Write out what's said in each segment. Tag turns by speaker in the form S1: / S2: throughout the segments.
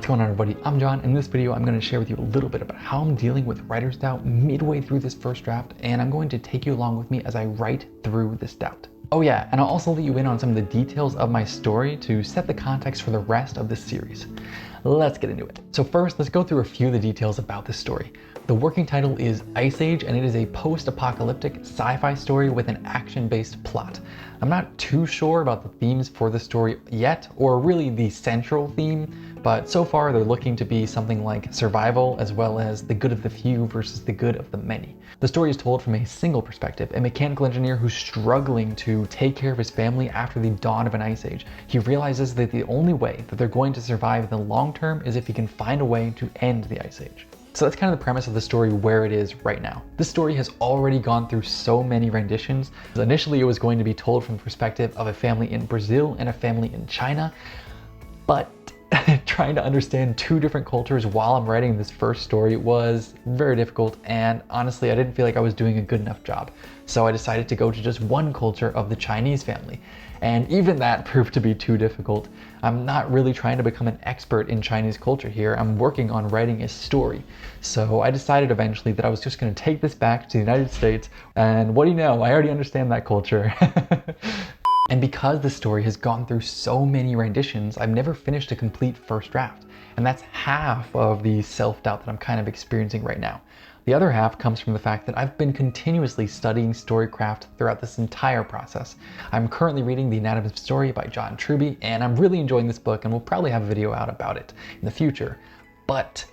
S1: What's going on, everybody? I'm John. In this video, I'm going to share with you a little bit about how I'm dealing with writer's doubt midway through this first draft, and I'm going to take you along with me as I write through this doubt. Oh yeah, and I'll also let you in on some of the details of my story to set the context for the rest of this series. Let's get into it. So first, let's go through a few of the details about this story. The working title is Ice Age, and it is a post-apocalyptic sci-fi story with an action-based plot. I'm not too sure about the themes for the story yet, or really the central theme, but so far they're looking to be something like survival as well as the good of the few versus the good of the many. The story is told from a single perspective, a mechanical engineer who's struggling to take care of his family after the dawn of an ice age. He realizes that the only way that they're going to survive in the long term is if he can find a way to end the ice age. So that's kind of the premise of the story where it is right now. This story has already gone through so many renditions. Initially, it was going to be told from the perspective of a family in Brazil and a family in China, but trying to understand two different cultures while I'm writing this first story was very difficult, and honestly I didn't feel like I was doing a good enough job. So I decided to go to just one culture of the Chinese family, and even that proved to be too difficult. I'm not really trying to become an expert in Chinese culture here. I'm working on writing a story. So I decided eventually that I was just going to take this back to the United States, and what do you know, I already understand that culture. And because the story has gone through so many renditions, I've never finished a complete first draft. And that's half of the self-doubt that I'm kind of experiencing right now. The other half comes from the fact that I've been continuously studying storycraft throughout this entire process. I'm currently reading The Anatomy of Story by John Truby, and I'm really enjoying this book, and we'll probably have a video out about it in the future. But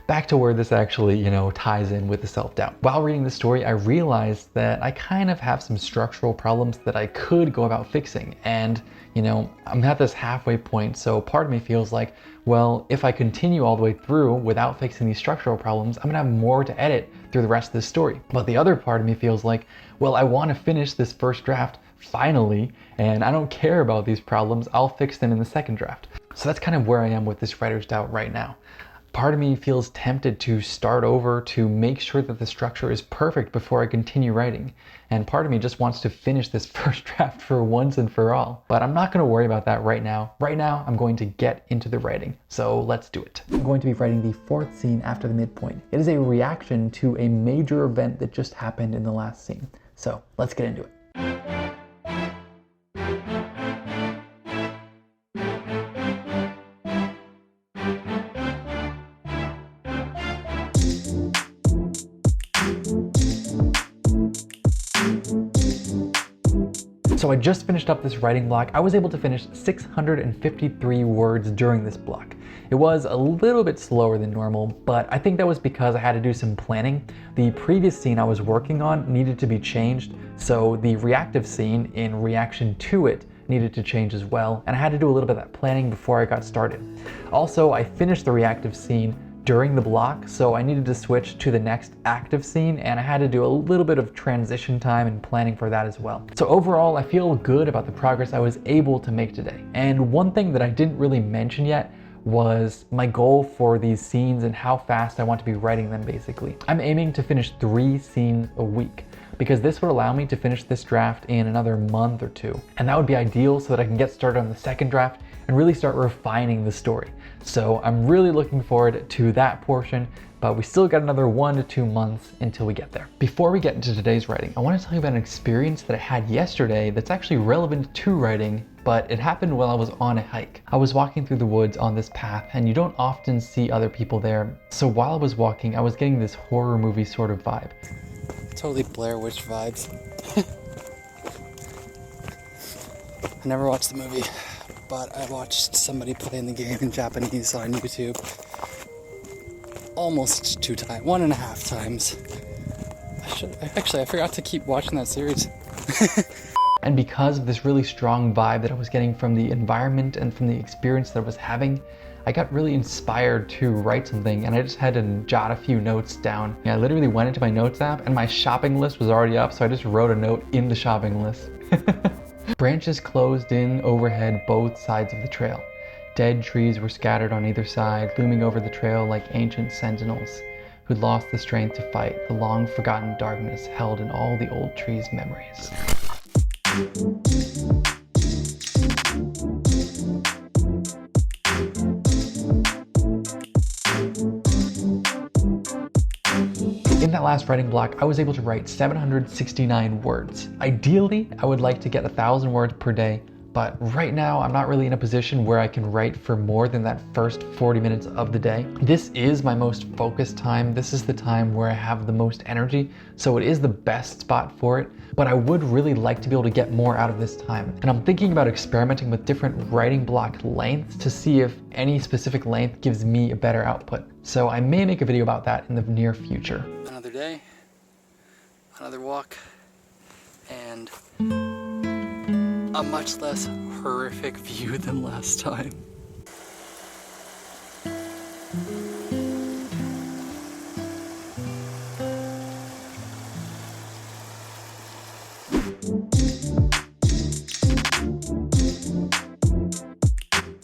S1: back to where this actually, ties in with the self-doubt. While reading the story, I realized that I kind of have some structural problems that I could go about fixing. And, I'm at this halfway point, so part of me feels like, well, if I continue all the way through without fixing these structural problems, I'm gonna have more to edit through the rest of this story. But the other part of me feels like, well, I want to finish this first draft finally, and I don't care about these problems. I'll fix them in the second draft. So that's kind of where I am with this writer's doubt right now. Part of me feels tempted to start over to make sure that the structure is perfect before I continue writing. And part of me just wants to finish this first draft for once and for all. But I'm not going to worry about that right now. Right now, I'm going to get into the writing. So let's do it. I'm going to be writing the fourth scene after the midpoint. It is a reaction to a major event that just happened in the last scene. So let's get into it. So I just finished up this writing block. I was able to finish 653 words during this block. It was a little bit slower than normal, but I think that was because I had to do some planning. The previous scene I was working on needed to be changed, so the reactive scene in reaction to it needed to change as well, and I had to do a little bit of that planning before I got started. Also, I finished the reactive scene during the block, so I needed to switch to the next active scene, and I had to do a little bit of transition time and planning for that as well. So overall, I feel good about the progress I was able to make today. And one thing that I didn't really mention yet was my goal for these scenes and how fast I want to be writing them, basically. I'm aiming to finish 3 scenes a week, because this would allow me to finish this draft in another month or 2. And that would be ideal so that I can get started on the second draft and really start refining the story. So I'm really looking forward to that portion, but we still got another 1 to 2 months until we get there. Before we get into today's writing, I want to tell you about an experience that I had yesterday that's actually relevant to writing, but it happened while I was on a hike. I was walking through the woods on this path, and you don't often see other people there. So while I was walking, I was getting this horror movie sort of vibe.
S2: Totally Blair Witch vibes. I never watched the movie, but I watched somebody playing the game in Japanese on YouTube almost 1.5 times. I forgot to keep watching that series.
S1: And because of this really strong vibe that I was getting from the environment and from the experience that I was having, I got really inspired to write something, and I just had to jot a few notes down. I literally went into my notes app and my shopping list was already up, so I just wrote a note in the shopping list. Branches closed in overhead both sides of the trail. Dead trees were scattered on either side, looming over the trail like ancient sentinels who'd lost the strength to fight the long-forgotten darkness held in all the old trees' memories. last writing block, I was able to write 769 words. Ideally, I would like to get 1,000 words per day, but right now I'm not really in a position where I can write for more than that first 40 minutes of the day. This is my most focused time. This is the time where I have the most energy, so it is the best spot for it, but I would really like to be able to get more out of this time. And I'm thinking about experimenting with different writing block lengths to see if any specific length gives me a better output. So I may make a video about that in the near future.
S2: Another day, another walk, and a much less horrific view than last time.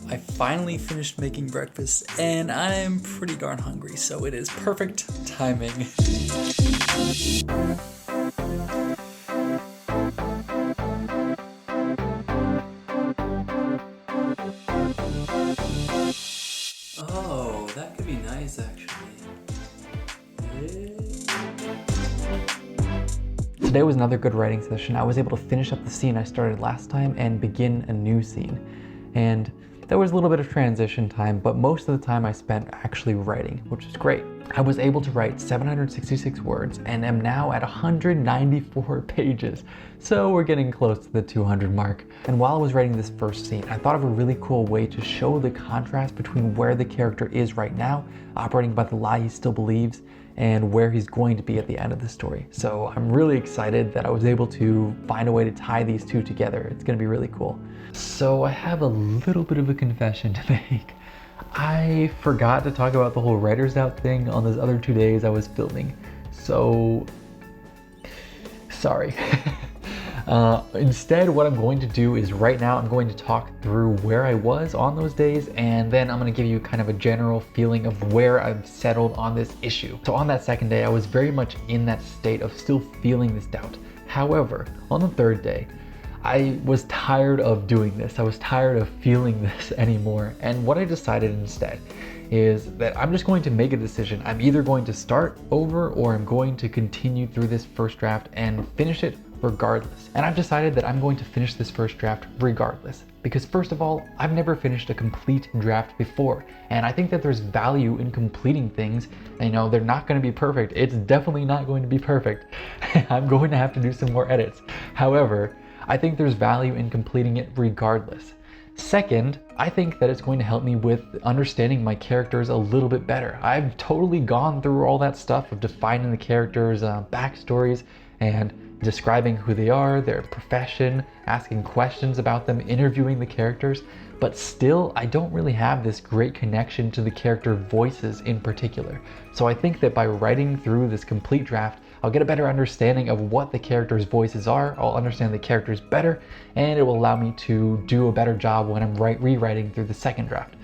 S2: I finally finished making breakfast and I'm pretty darn hungry, so it is perfect timing. Oh, that could be nice actually.
S1: Today was another good writing session. I was able to finish up the scene I started last time and begin a new scene. And there was a little bit of transition time, but most of the time I spent actually writing, which is great. I was able to write 766 words and am now at 194 pages. So we're getting close to the 200 mark. And while I was writing this first scene, I thought of a really cool way to show the contrast between where the character is right now, operating by the lie he still believes, and where he's going to be at the end of the story. So I'm really excited that I was able to find a way to tie these two together. It's gonna be really cool. So I have a little bit of a confession to make. I forgot to talk about the whole writer's doubt thing on those other 2 days I was filming. So, sorry. Instead, what I'm going to do is right now I'm going to talk through where I was on those days, and then I'm going to give you kind of a general feeling of where I've settled on this issue. So on that second day, I was very much in that state of still feeling this doubt. However, on the third day, I was tired of doing this. I was tired of feeling this anymore. And what I decided instead is that I'm just going to make a decision. I'm either going to start over or I'm going to continue through this first draft and finish it regardless. And I've decided that I'm going to finish this first draft regardless. Because first of all, I've never finished a complete draft before. And I think that there's value in completing things. You know, they're not going to be perfect. It's definitely not going to be perfect. I'm going to have to do some more edits. However, I think there's value in completing it regardless. Second, I think that it's going to help me with understanding my characters a little bit better. I've totally gone through all that stuff of defining the characters' backstories and describing who they are, their profession, asking questions about them, interviewing the characters, but still I don't really have this great connection to the character voices in particular. So I think that by writing through this complete draft, I'll get a better understanding of what the characters' voices are, I'll understand the characters better, and it will allow me to do a better job when I'm rewriting through the second draft.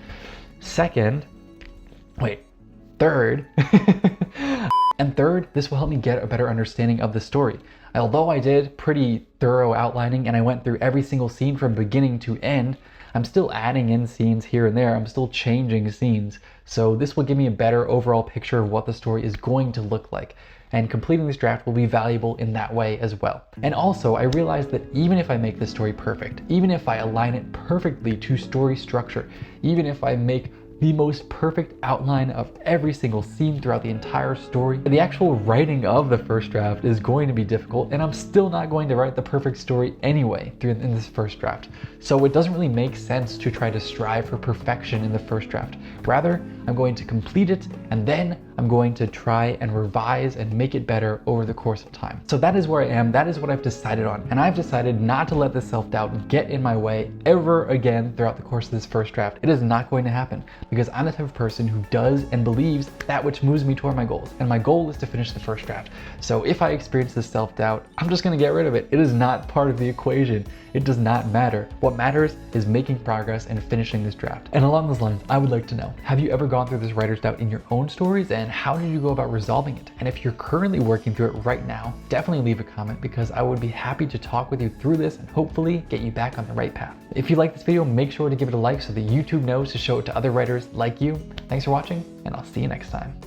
S1: Third, and third, this will help me get a better understanding of the story. Although I did pretty thorough outlining and I went through every single scene from beginning to end, I'm still adding in scenes here and there. I'm still changing scenes. So this will give me a better overall picture of what the story is going to look like. And completing this draft will be valuable in that way as well. And also, I realized that even if I make this story perfect, even if I align it perfectly to story structure, even if I make the most perfect outline of every single scene throughout the entire story, the actual writing of the first draft is going to be difficult, and I'm still not going to write the perfect story anyway in this first draft. So it doesn't really make sense to try to strive for perfection in the first draft. Rather, I'm going to complete it, and then I'm going to try and revise and make it better over the course of time. So that is where I am, that is what I've decided on, and I've decided not to let this self-doubt get in my way ever again throughout the course of this first draft. It is not going to happen, because I'm the type of person who does and believes that which moves me toward my goals, and my goal is to finish the first draft. So if I experience this self-doubt, I'm just gonna get rid of it. It is not part of the equation. It does not matter. What matters is making progress and finishing this draft. And along those lines, I would like to know, have you ever gone through this writer's doubt in your own stories, and how did you go about resolving it? And if you're currently working through it right now, definitely leave a comment, because I would be happy to talk with you through this and hopefully get you back on the right path. If you like this video, make sure to give it a like so that YouTube knows to show it to other writers like you. Thanks for watching, and I'll see you next time.